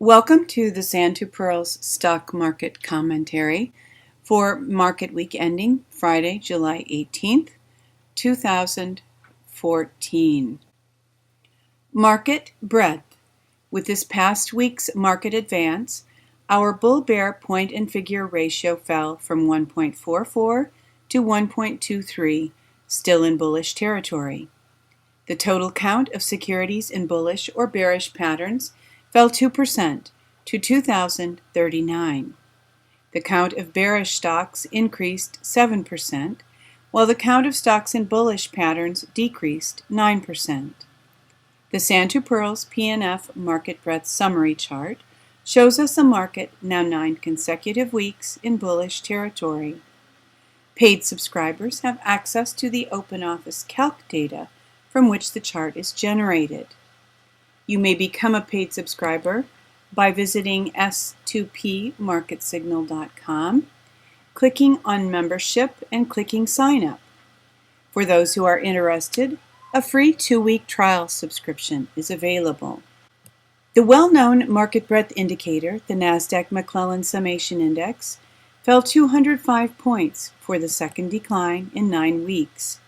Welcome to the Pirls Stock Market Commentary for market week ending Friday, July 18th, 2014. Market breadth. With this past week's market advance, our bull-bear point and figure ratio fell from 1.44 to 1.23, still in bullish territory. The total count of securities in bullish or bearish patterns fell 2% to 2,039. The count of bearish stocks increased 7%, while the count of stocks in bullish patterns decreased 9%. The Pirls PNF Market Breadth Summary Chart shows us a market now 9 consecutive weeks in bullish territory. Paid subscribers have access to the OpenOffice Calc data from which the chart is generated. You may become a paid subscriber by visiting s2pmarketsignal.com, clicking on Membership, and clicking Sign Up. For those who are interested, a free 2-week trial subscription is available. The well-known market breadth indicator, the Nasdaq McClellan Summation Index, fell 205 points for the second decline in 9 weeks.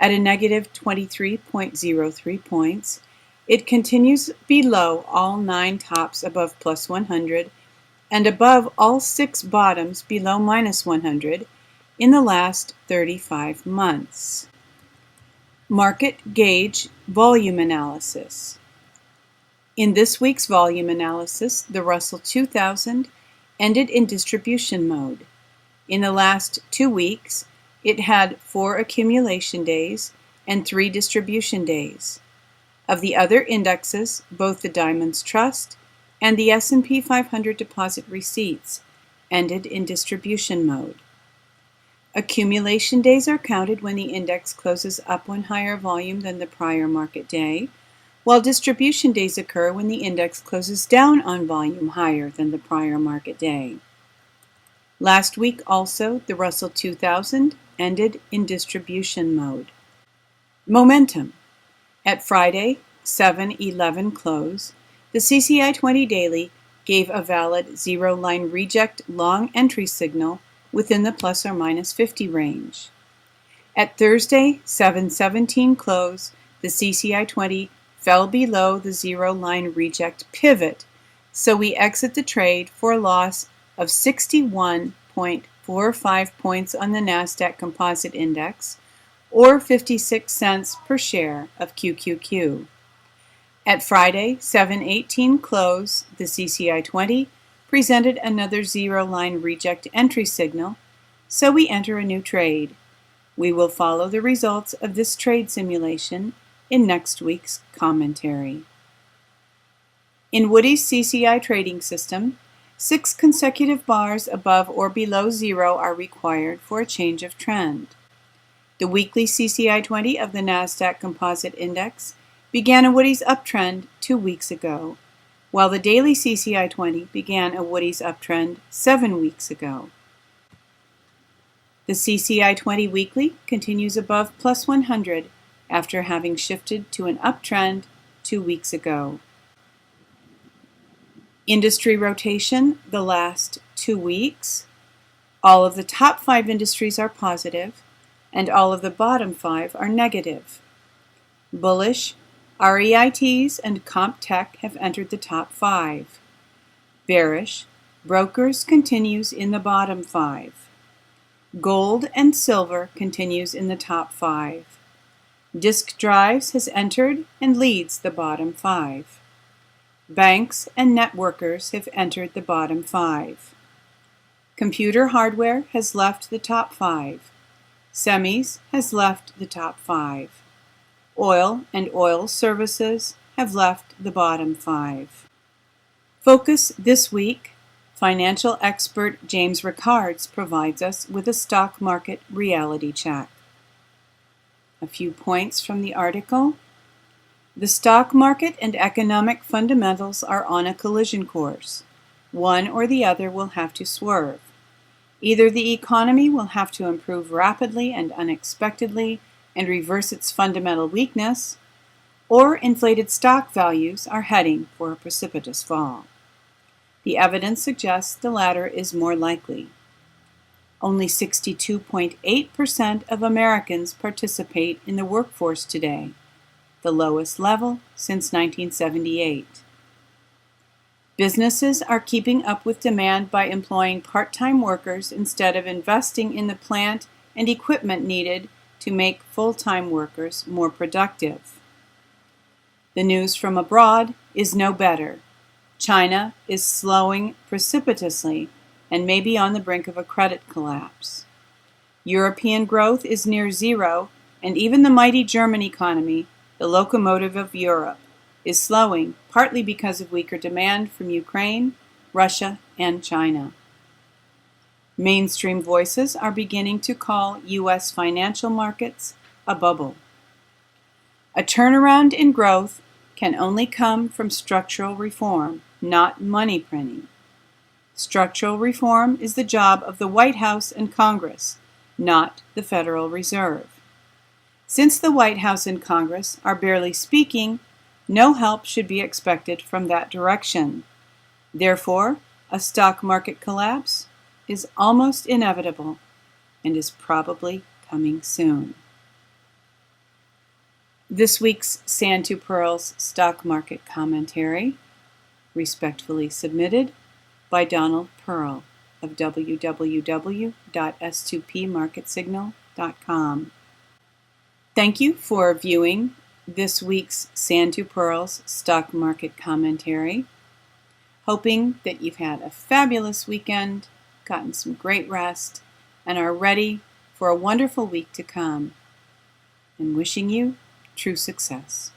At a negative 23.03 points, it continues below all 9 tops above plus 100 and above all 6 bottoms below minus 100 in the last 35 months. Market Gauge Volume Analysis. In this week's volume analysis, the Russell 2000 ended in distribution mode. In the last 2 weeks, it had 4 accumulation days and 3 distribution days. Of the other indexes, both the Diamonds Trust and the S&P 500 Deposit Receipts ended in distribution mode. Accumulation days are counted when the index closes up on higher volume than the prior market day, while distribution days occur when the index closes down on volume higher than the prior market day. Last week also, the Russell 2000 ended in distribution mode. Momentum. At Friday, 7/11 close, the CCI 20 daily gave a valid zero-line reject long entry signal within the plus or minus 50 range. At Thursday, 7/17 close, the CCI 20 fell below the zero-line reject pivot, so we exit the trade for a loss of 61.45 points on the Nasdaq Composite Index, or 56 cents per share of QQQ. At Friday, 7/18 close, the CCI 20 presented another zero-line reject entry signal, so we enter a new trade. We will follow the results of this trade simulation in next week's commentary. In Woody's CCI trading system, 6 consecutive bars above or below zero are required for a change of trend. The weekly CCI 20 of the Nasdaq Composite Index began a Woody's uptrend 2 weeks ago, while the daily CCI 20 began a Woody's uptrend 7 weeks ago. The CCI 20 weekly continues above plus 100 after having shifted to an uptrend 2 weeks ago. Industry rotation the last 2 weeks. All of the top 5 industries are positive, and all of the bottom 5 are negative. Bullish, REITs and Comp Tech have entered the top 5. Bearish, brokers continues in the bottom 5. Gold and silver continues in the top 5. Disk drives has entered and leads the bottom 5. Banks and networkers have entered the bottom 5. Computer hardware has left the top 5. Semis has left the top 5. Oil and oil services have left the bottom 5. Focus this week. Financial expert James Rickards provides us with a stock market reality check. A few points from the article. The stock market and economic fundamentals are on a collision course. One or the other will have to swerve. Either the economy will have to improve rapidly and unexpectedly and reverse its fundamental weakness, or inflated stock values are heading for a precipitous fall. The evidence suggests the latter is more likely. Only 62.8% of Americans participate in the workforce today, the lowest level since 1978. Businesses are keeping up with demand by employing part-time workers instead of investing in the plant and equipment needed to make full-time workers more productive. The news from abroad is no better. China is slowing precipitously and may be on the brink of a credit collapse. European growth is near zero, and even the mighty German economy, the locomotive of Europe, is slowing, partly because of weaker demand from Ukraine, Russia, and China. Mainstream voices are beginning to call U.S. financial markets a bubble. A turnaround in growth can only come from structural reform, not money printing. Structural reform is the job of the White House and Congress, not the Federal Reserve. Since the White House and Congress are barely speaking, no help should be expected from that direction. Therefore, a stock market collapse is almost inevitable and is probably coming soon. This week's Sand to Pearls Stock Market Commentary, respectfully submitted by Donald Pearl of www.s2pmarketsignal.com. Thank you for viewing this week's Sand to Pearls Stock Market Commentary. Hoping that you've had a fabulous weekend, gotten some great rest, and are ready for a wonderful week to come. And wishing you true success.